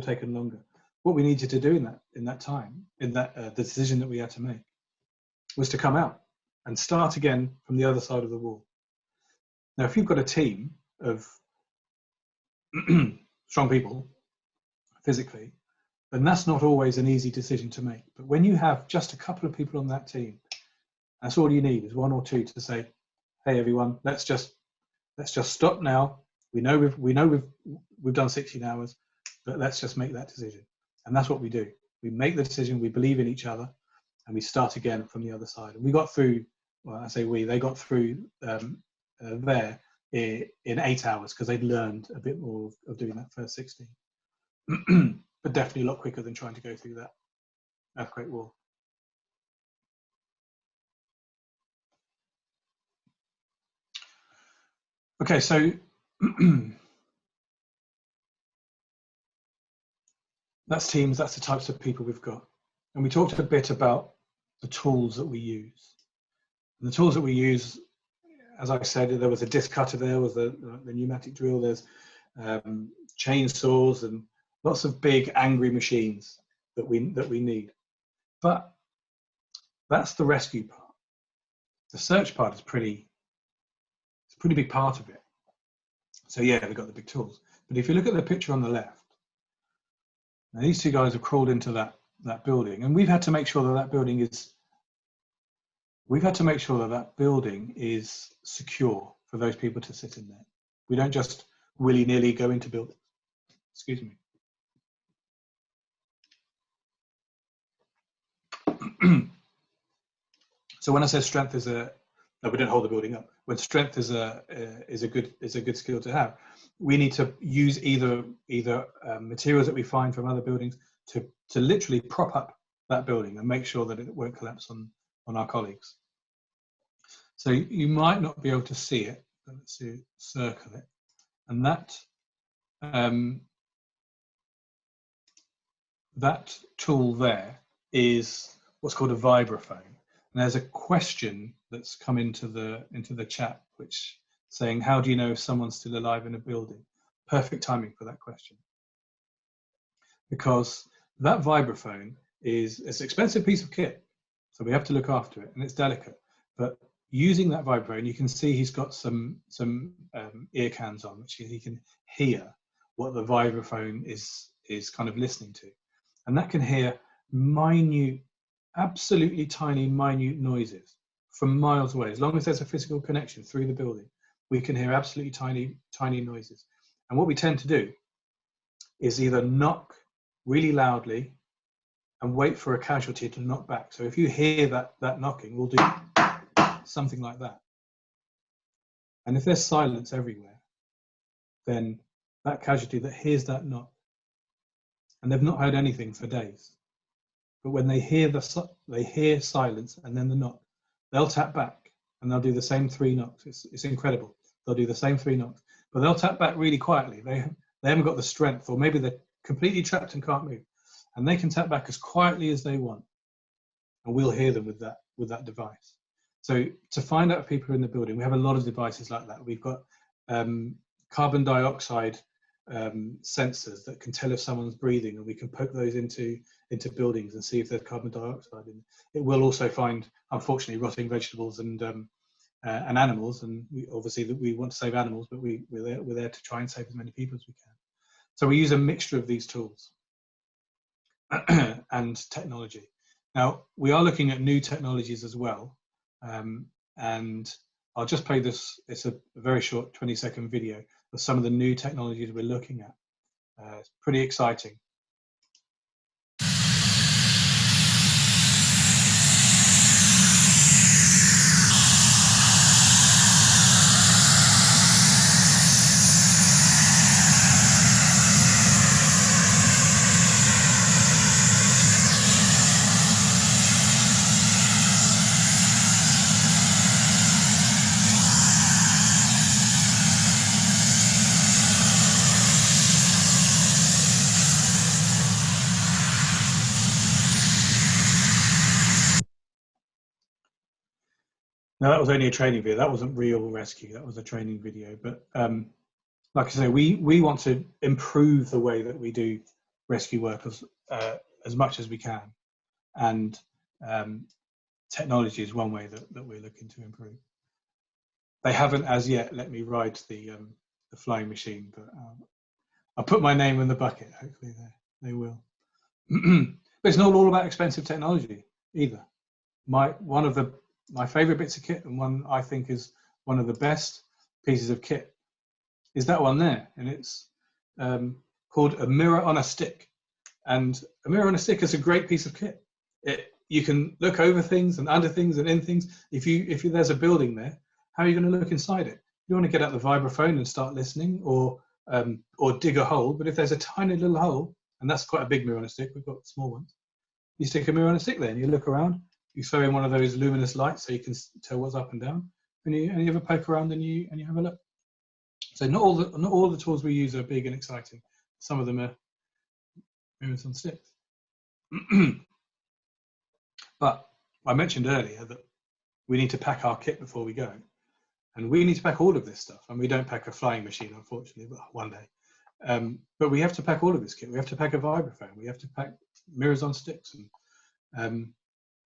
taken longer. What we needed to do in that time, the decision that we had to make, was to come out and start again from the other side of the wall. Now, if you've got a team of strong people physically, then that's not always an easy decision to make. But when you have just a couple of people on that team, that's all you need, is one or two to say, "Hey, everyone, let's just stop now. We know we've done 16 hours, but let's just make that decision." And that's what we do. We make the decision. We believe in each other, and we start again from the other side. And we got through. Well, I say we. They got through there in 8 hours, because they'd learned a bit more of doing that first 16. But definitely a lot quicker than trying to go through that earthquake wall. Okay, so that's teams, that's the types of people we've got. And we talked a bit about the tools that we use. And the tools that we use, as I said, there was a disc cutter, there was the pneumatic drill, there's chainsaws and lots of big angry machines that we need. But that's the rescue part. The search part is pretty big part of it. So yeah, we've got the big tools. But if you look at the picture on the left, now these two guys have crawled into that building, and we've had to make sure that building is secure for those people to sit in there. We don't just willy-nilly go into buildings. Excuse me. So when I say strength is we don't hold the building up. When strength is a good skill to have, we need to use either materials that we find from other buildings to literally prop up that building and make sure that it won't collapse on our colleagues. So you might not be able to see it, but let's see, circle it, and that tool there is what's called a vibraphone. And there's a question that's come into the chat, which saying, how do you know if someone's still alive in a building? Perfect timing for that question. Because that vibraphone it's an expensive piece of kit, so we have to look after it, and it's delicate. But using that vibraphone, you can see he's got some ear cans on, which he can hear what the vibraphone is kind of listening to. And that can hear minute, absolutely tiny, minute noises from miles away. As long as there's a physical connection through the building, we can hear absolutely tiny noises. And what we tend to do is either knock really loudly and wait for a casualty to knock back. So if you hear that knocking, we'll do something like that. And if there's silence everywhere, then that casualty that hears that knock, and they've not heard anything for days, but when they hear silence and then the knock, they'll tap back and they'll do the same 3 knocks. It's incredible. They'll do the same 3 knocks, but they'll tap back really quietly. They haven't got the strength, or maybe they're completely trapped and can't move, and they can tap back as quietly as they want, and we'll hear them with that device. So to find out if people are in the building, we have a lot of devices like that. We've got carbon dioxide sensors that can tell if someone's breathing, and we can poke those into buildings and see if there's carbon dioxide in it. It will also find, unfortunately, rotting vegetables and animals, and we want to save animals, but we're there to try and save as many people as we can. So we use a mixture of these tools and technology. Now we are looking at new technologies as well, and I'll just play this. It's a very short 20-second video of some of the new technologies we're looking at. It's pretty exciting. No, that was only a training video. That wasn't real rescue. That was a training video. But like I say, we want to improve the way that we do rescue work as much as we can, and technology is one way that we're looking to improve. They haven't as yet let me ride the flying machine, but I'll put my name in the bucket. Hopefully they will. But it's not all about expensive technology either. My favourite bits of kit, and one I think is one of the best pieces of kit, is that one there, and it's called a mirror on a stick. And a mirror on a stick is a great piece of kit. You can look over things and under things and in things. If there's a building there, how are you going to look inside it? You want to get out the vibraphone and start listening, or dig a hole. But if there's a tiny little hole, and that's quite a big mirror on a stick, we've got small ones, you stick a mirror on a stick there and you look around. You throw in one of those luminous lights so you can tell what's up and down, and you have a poke around and you have a look. So not all the tools we use are big and exciting. Some of them are mirrors on sticks. But I mentioned earlier that we need to pack our kit before we go, and we need to pack all of this stuff. And we don't pack a flying machine, unfortunately, but one day. But we have to pack all of this kit. We have to pack a vibraphone. We have to pack mirrors on sticks, and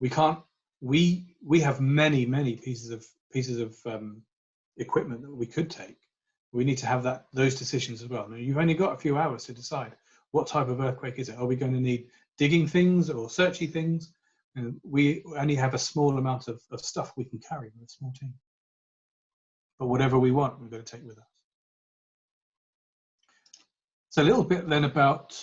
we can't. We have many pieces of equipment that we could take. We need to have those decisions as well. Now, you've only got a few hours to decide what type of earthquake is it. Are we going to need digging things or searchy things? And we only have a small amount of stuff we can carry with a small team. But whatever we want, we've got to take with us. So a little bit then about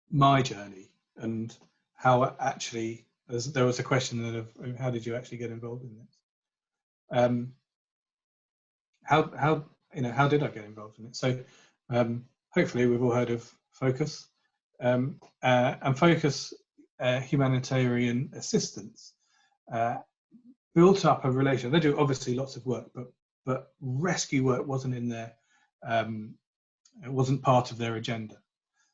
my journey and how actually, there was a question then of how did you actually get involved in this? How did I get involved in it? So hopefully we've all heard of Focus, and Focus humanitarian assistance built up a relation. They do obviously lots of work, but rescue work wasn't in there. It wasn't part of their agenda.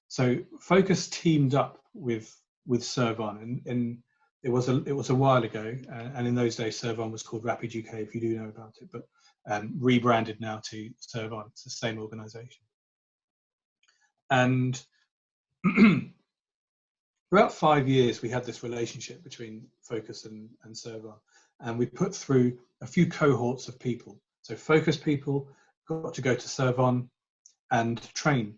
So Focus teamed up with ServeOn, and it was a while ago, and in those days ServeOn was called Rapid UK, if you do know about it, but rebranded now to ServeOn. It's the same organisation. And for about 5 years we had this relationship between Focus and ServeOn, and we put through a few cohorts of people. So Focus people got to go to ServeOn and train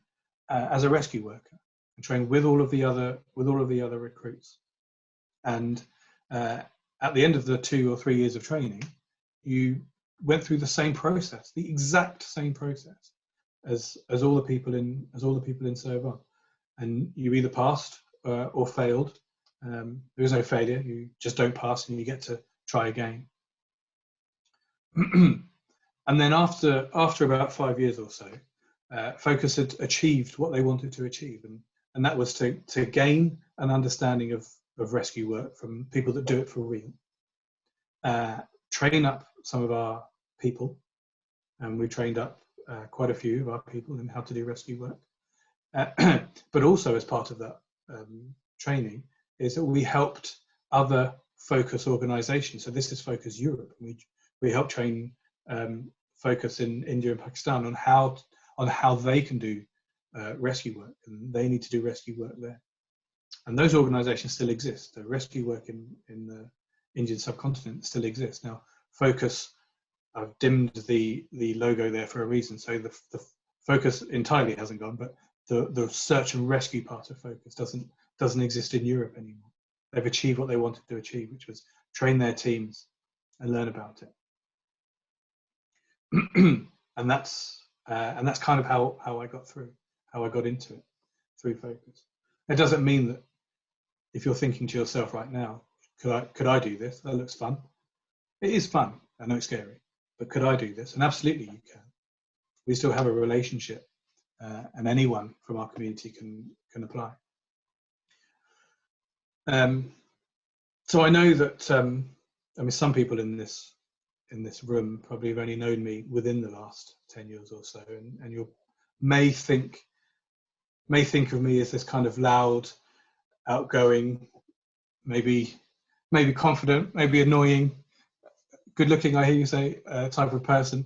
as a rescue worker, and train with all of the other recruits. And at the end of the 2 or 3 years of training, you went through the same process, the exact same process as all the people in ServeOn, and you either passed or failed. There is no failure; you just don't pass, and you get to try again. And then after about 5 years or so, Focus had achieved what they wanted to achieve, and that was to gain an understanding of rescue work from people that do it for real, train up some of our people, and we trained up quite a few of our people in how to do rescue work. But also as part of that training is that we helped other Focus organisations. So this is Focus Europe. We helped train Focus in India and Pakistan on how they can do rescue work, and they need to do rescue work there. And those organisations still exist. The rescue work in the Indian subcontinent still exists. Now, Focus, I've dimmed the logo there for a reason. So the Focus entirely hasn't gone, but the search and rescue part of Focus doesn't exist in Europe anymore. They've achieved what they wanted to achieve, which was train their teams and learn about it. and that's kind of how I got into it through Focus. It doesn't mean that if you're thinking to yourself right now, could I do this? That looks fun. It is fun. I know it's scary, but could I do this? And absolutely you can. We still have a relationship, and anyone from our community can apply. So I know that some people in this room probably have only known me within the last 10 years or so, and you may think of me as this kind of loud, outgoing, maybe confident, maybe annoying good looking, I hear you say, type of person,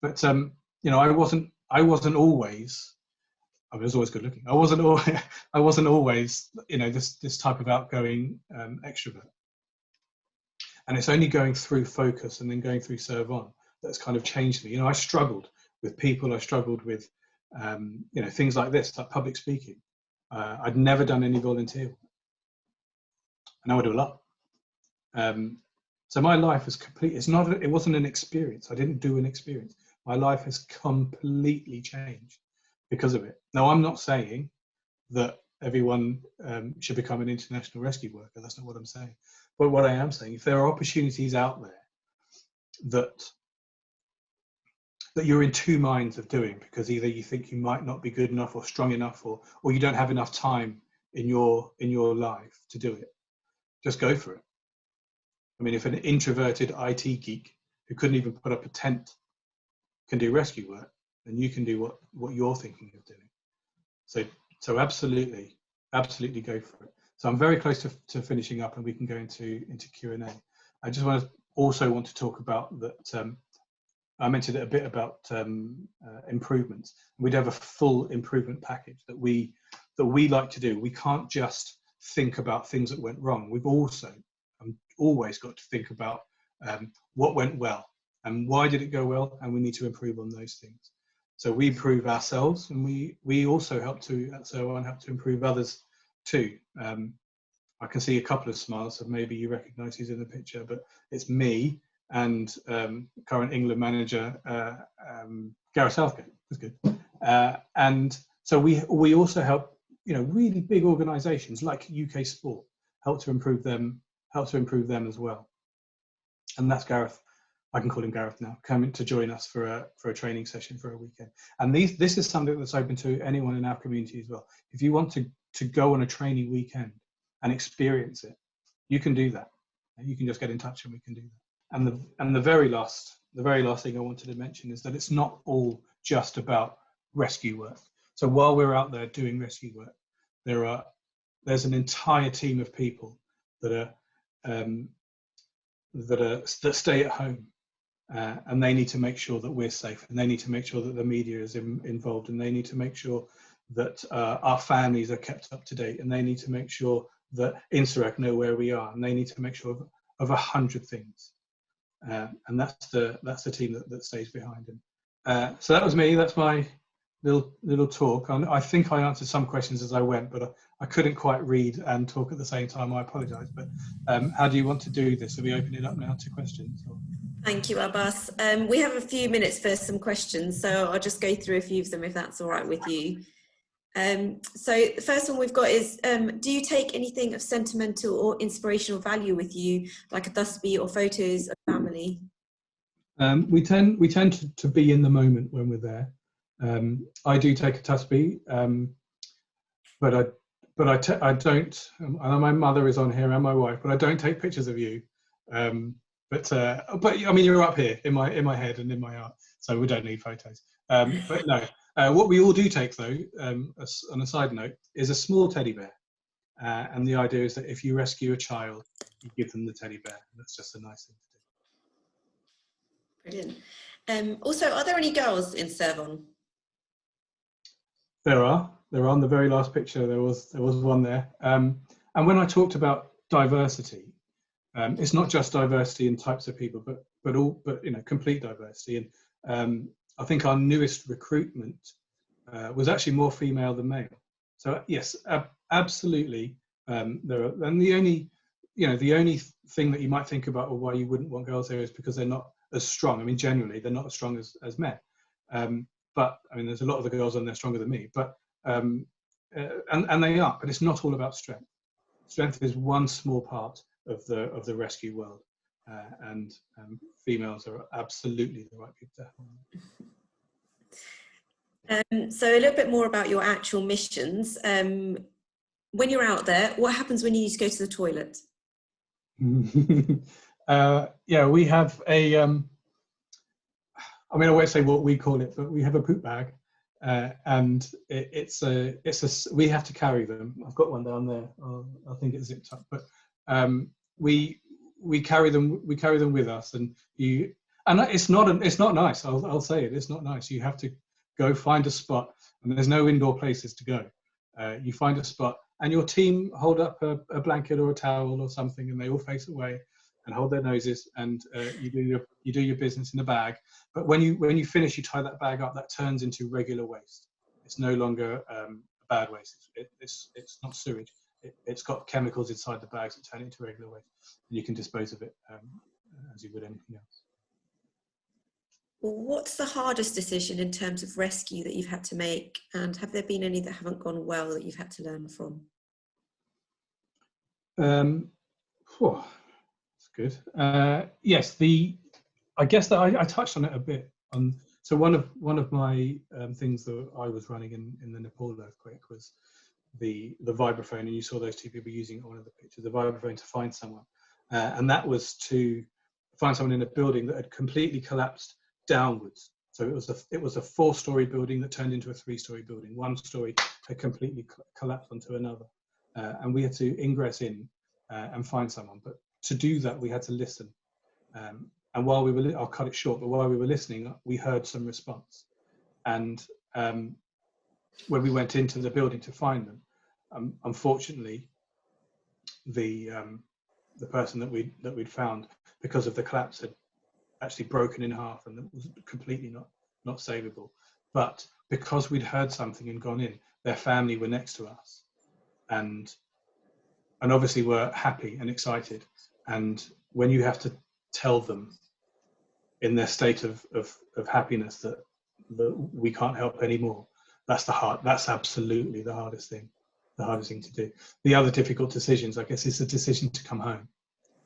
but you know, I wasn't always. I was always good looking. I wasn't always, you know, this type of outgoing extrovert. And it's only going through Focus and then going through ServeOn that's kind of changed me. You know, I struggled with people. I struggled with, you know, things like this, like public speaking. I'd never done any volunteer work. And now I do a lot. So my life is complete. It wasn't an experience. I didn't do an experience. My life has completely changed because of it. Now, I'm not saying that everyone should become an international rescue worker. That's not what I'm saying. But what I am saying, if there are opportunities out there that you're in two minds of doing, because either you think you might not be good enough or strong enough, or you don't have enough time in your life to do it, just go for it. I mean, if an introverted IT geek who couldn't even put up a tent can do rescue work, then you can do what you're thinking of doing. So absolutely go for it. So I'm very close to finishing up, and we can go into Q&A. I just want to talk about that. I mentioned it a bit about improvements. We'd have a full improvement package that we like to do. We can't just think about things that went wrong. We've also always got to think about what went well and why did it go well, and we need to improve on those things. So we improve ourselves, and we also help to improve others too. I can see a couple of smiles, so maybe you recognise who's in the picture, but it's me and current England manager Gareth Southgate. That's good. And so we also help, you know, really big organisations like UK Sport, help to improve them as well. And that's Gareth. I can call him Gareth now, coming to join us for a training session for a weekend. And this is something that's open to anyone in our community as well. If you want to go on a training weekend and experience it, you can do that. You can just get in touch and we can do that. And the very last thing I wanted to mention is that it's not all just about rescue work. So while we're out there doing rescue work, there's an entire team of people that stay at home. And they need to make sure that we're safe, and they need to make sure that the media is involved, and they need to make sure that our families are kept up to date, and they need to make sure that Interreg know where we are, and they need to make sure of 100 things. And that's the team that stays behind him. So that was me. That's my little talk. I think I answered some questions as I went, but I couldn't quite read and talk at the same time. I apologise. But how do you want to do this? Are we opening it up now to questions? Or? Thank you, Abbas. We have a few minutes for some questions, so I'll just go through a few of them if that's all right with you. So the first one we've got is, do you take anything of sentimental or inspirational value with you, like a Thusby or photos of family? We tend to be in the moment when we're there. I do take a Thusby, but I don't. I know my mother is on here and my wife, but I don't take pictures of you. But I mean, you're up here in my head and in my heart, so we don't need photos. But no, what we all do take though, on a side note, is a small teddy bear, and the idea is that if you rescue a child, you give them the teddy bear. That's just a nice thing to do. Brilliant. Also, are there any girls in ServeOn? There are on the very last picture. There was one there. And when I talked about diversity, it's not just diversity in types of people, but you know, complete diversity. And I think our newest recruitment was actually more female than male. So yes, absolutely. There are, and the only thing that you might think about, or why you wouldn't want girls there, is because they're not as strong. I mean, generally they're not as strong as men. But I mean, there's a lot of the girls on there stronger than me. But and they are. But it's not all about strength. Strength is one small part of the rescue world, and females are absolutely the right people to have. So a little bit more about your actual missions. When you're out there, what happens when you need to go to the toilet? Yeah, we have a. I mean, I won't say what we call it, but we have a poop bag, and we have to carry them. I've got one down there. I think it's zipped up, but we we carry them with us, and it's not nice. I'll say it. It's not nice. You have to go find a spot, and there's no indoor places to go. You find a spot, and your team hold up a blanket or a towel or something, and they all face away and hold their noses, and you do your business in a bag. But when you finish, you tie that bag up. That turns into regular waste. It's no longer bad waste. It's not sewage. It's got chemicals inside the bags that turn it into regular waste, and you can dispose of it as you would anything else. Well, what's the hardest decision in terms of rescue that you've had to make, and have there been any that haven't gone well that you've had to learn from? That's good. Yes, I guess that I touched on it a bit. So one of my things that I was running in the Nepal earthquake was the vibraphone, and you saw those two people using one of the pictures, the vibraphone, to find someone, and that was to find someone in a building that had completely collapsed downwards. So it was a 4-story building that turned into a 3-story building. One story had completely collapsed onto another, and we had to ingress in and find someone. But to do that, we had to listen. And while we were, I'll cut it short, but while we were listening, we heard some response. And when we went into the building to find them, unfortunately, the person that we'd found, because of the collapse, had actually broken in half, and it was completely not savable. But because we'd heard something and gone in, their family were next to us, and obviously were happy and excited. And when you have to tell them in their state of happiness that we can't help anymore, that's absolutely the hardest thing to do. The other difficult decisions, I guess, is the decision to come home,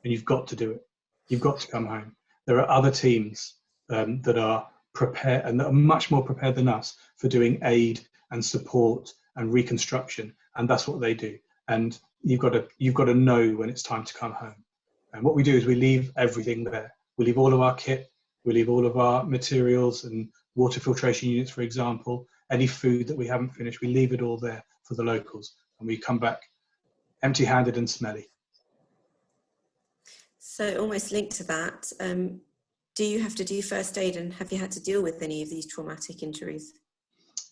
and you've got to do it. You've got to come home. There are other teams that are prepared, and that are much more prepared than us, for doing aid and support and reconstruction, and that's what they do. And you've got to know when it's time to come home. And what we do is we leave everything there. We leave all of our kit, we leave all of our materials and water filtration units, for example, any food that we haven't finished, we leave it all there for the locals, and we come back empty-handed and smelly. So almost linked to that, do you have to do first aid, and have you had to deal with any of these traumatic injuries?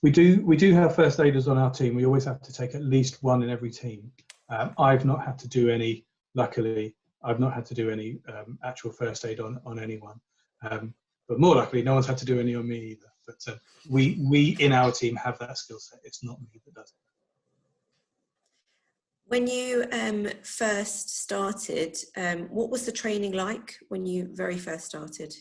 We do have first aiders on our team. We always have to take at least one in every team. I've not had to do any, luckily, I've not had to do any actual first aid on anyone. But more luckily, no one's had to do any on me either. But we in our team have that skill set. It's not me that does it. When you first started, what was the training like when you very first started?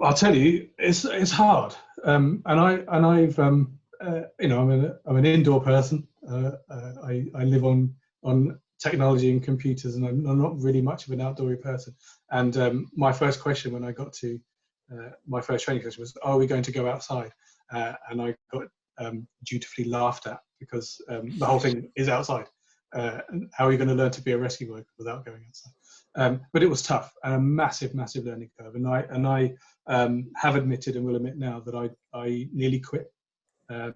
I'll tell you, it's hard. And I've you know, I'm an indoor person. I live on technology and computers, and I'm not really much of an outdoorsy person. And my first question when I got to my first training session was, "Are we going to go outside?" And I got dutifully laughed at, because the whole thing is outside. How are you going to learn to be a rescue worker without going outside? But it was tough, and a massive learning curve. And I have admitted, and will admit now, that I nearly quit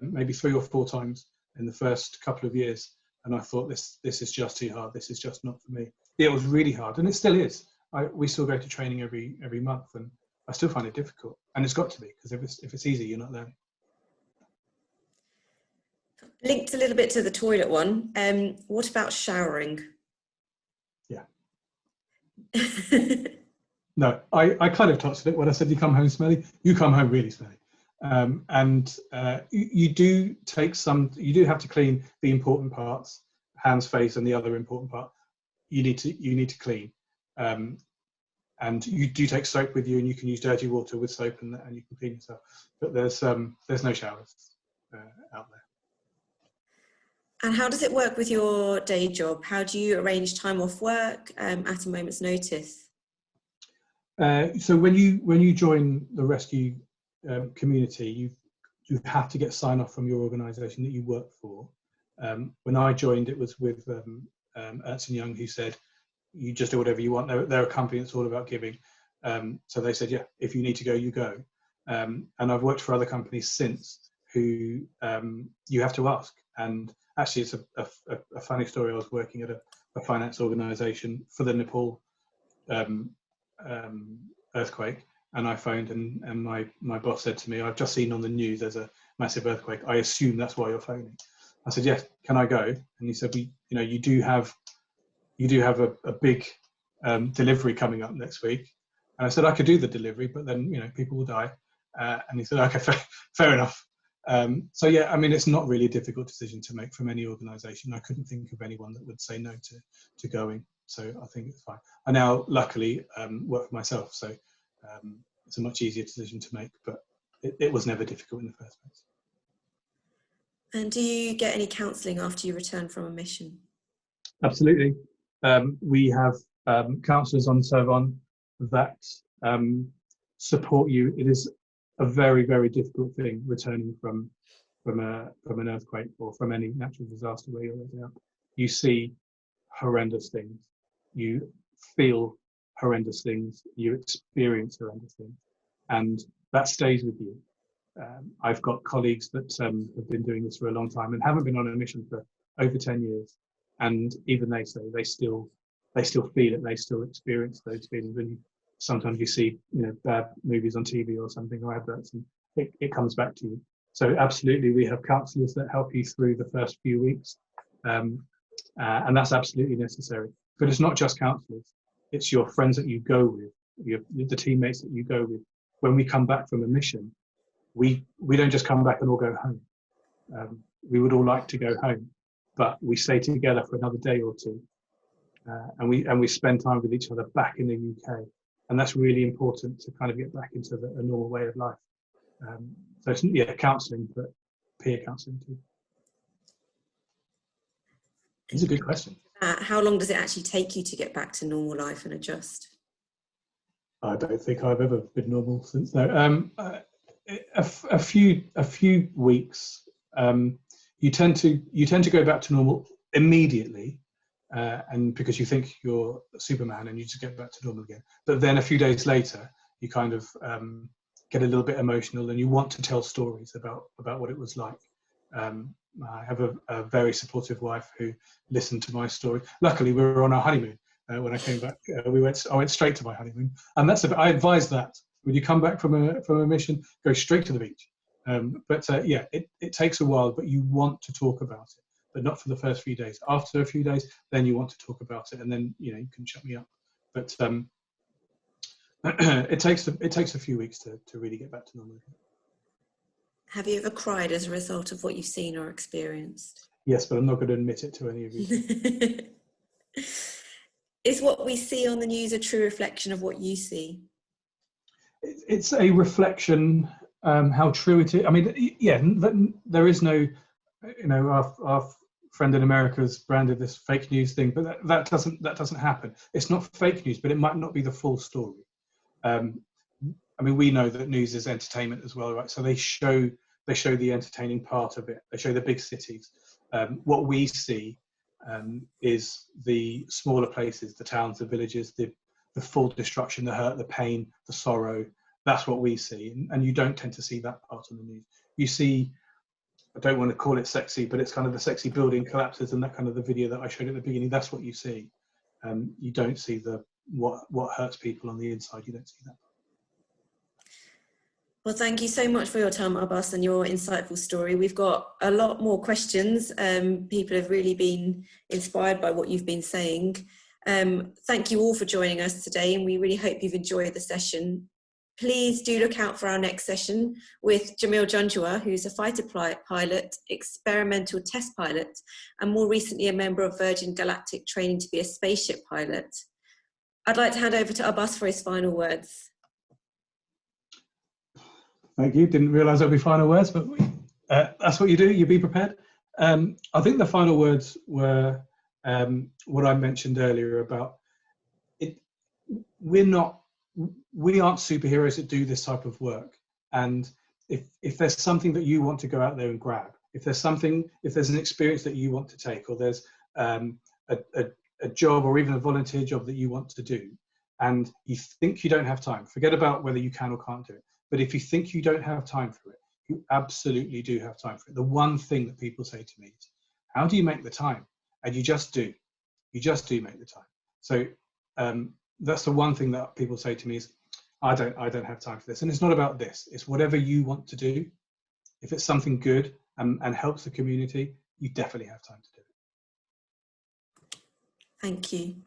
maybe 3 or 4 times in the first couple of years. And I thought, this is just too hard. This is just not for me. Yeah, it was really hard, and it still is. We still go to training every month, and I still find it difficult. And it's got to be, because if it's easy, you're not learning. Linked a little bit to the toilet one. What about showering? Yeah. No, I kind of touched it when I said you come home smelly. You come home really smelly. You do have to clean the important parts, hands, face, and the other important part. You need to clean, and you do take soap with you, and you can use dirty water with soap, and you can clean yourself. But there's no showers out there. And how does it work with your day job? How do you arrange time off work at a moment's notice? So when you join the rescue community, you have to get sign off from your organisation that you work for. When I joined, it was with Ernst & Young, who said, you just do whatever you want. They're a company that's all about giving. So they said, yeah, if you need to go, you go. And I've worked for other companies since who you have to ask. And actually, it's a funny story. I was working at a a finance organisation for the Nepal earthquake, and I phoned, and my boss said to me, "I've just seen on the news there's a massive earthquake. I assume that's why you're phoning." I said, "Yes, can I go?" And he said, you do have a big delivery coming up next week." And I said, "I could do the delivery, but then people will die." And he said, "Okay, fair enough." So yeah, I mean, it's not really a difficult decision to make from any organisation. I couldn't think of anyone that would say no to going. So I think it's fine. I now luckily work for myself, so it's a much easier decision to make, but it was never difficult in the first place. And do you get any counselling after you return from a mission? Absolutely. We have counsellors on ServeOn that support you. It is a very, very difficult thing returning from an earthquake or from any natural disaster where you're let out. You see horrendous things, you feel horrendous things, you experience horrendous things, and that stays with you. I've got colleagues that have been doing this for a long time and haven't been on a mission for over 10 years, and even they say they still feel it, they still experience those feelings. And sometimes you see bad movies on TV or something, or adverts, and it comes back to you. So absolutely, we have counsellors that help you through the first few weeks, and that's absolutely necessary. But it's not just counsellors, it's your friends that you go with, the teammates that you go with. When we come back from a mission, we don't just come back and all go home. We would all like to go home, but we stay together for another day or two, and we spend time with each other back in the UK, and that's really important to kind of get back into a normal way of life. So it's, yeah, counselling, but peer counselling too. It's a good question. How long does it actually take you to get back to normal life and adjust? I don't think I've ever been normal since then. A few weeks. You tend to go back to normal immediately, and because you think you're Superman and you just get back to normal again. But then a few days later, you kind of get a little bit emotional and you want to tell stories about what it was like. I have a very supportive wife who listened to my story. Luckily, we were on our honeymoon when I came back. I went straight to my honeymoon, and I advise that when you come back from a mission, go straight to the beach. Yeah, it takes a while, but you want to talk about it, but not for the first few days. After a few days, then you want to talk about it, and then you can shut me up. But it takes a few weeks to really get back to normal. Have you ever cried as a result of what you've seen or experienced? Yes, but I'm not going to admit it to any of you. It's what we see on the news a true reflection of what you see? It's a reflection, how true it is. I mean, yeah, there is no, our friend in America has branded this fake news thing, but that doesn't happen. It's not fake news, but it might not be the full story. I mean, we know that news is entertainment as well, right? So they show the entertaining part of it. They show the big cities. What we see is the smaller places, the towns, the villages, the full destruction, the hurt, the pain, the sorrow. That's what we see, and you don't tend to see that part on the news. You see, I don't want to call it sexy, but it's kind of the sexy building collapses and that kind of the video that I showed at the beginning. That's what you see. You don't see what hurts people on the inside. You don't see that. Well, thank you so much for your time, Abbass, and your insightful story. We've got a lot more questions. People have really been inspired by what you've been saying. Thank you all for joining us today, and we really hope you've enjoyed the session. Please do look out for our next session with Jamil Junjua, who's a fighter pilot, experimental test pilot, and more recently a member of Virgin Galactic training to be a spaceship pilot. I'd like to hand over to Abbass for his final words. Thank you. Didn't realise there'd be final words, but that's what you do. You be prepared. I think the final words were what I mentioned earlier about it. We aren't superheroes that do this type of work. And if there's something that you want to go out there and grab, if there's an experience that you want to take, or there's a job or even a volunteer job that you want to do, and you think you don't have time, forget about whether you can or can't do it. But if you think you don't have time for it, you absolutely do have time for it. The one thing that people say to me is, how do you make the time? And you just do. You just do make the time. So that's the one thing that people say to me is, I don't have time for this. And it's not about this. It's whatever you want to do. If it's something good and helps the community, you definitely have time to do it. Thank you.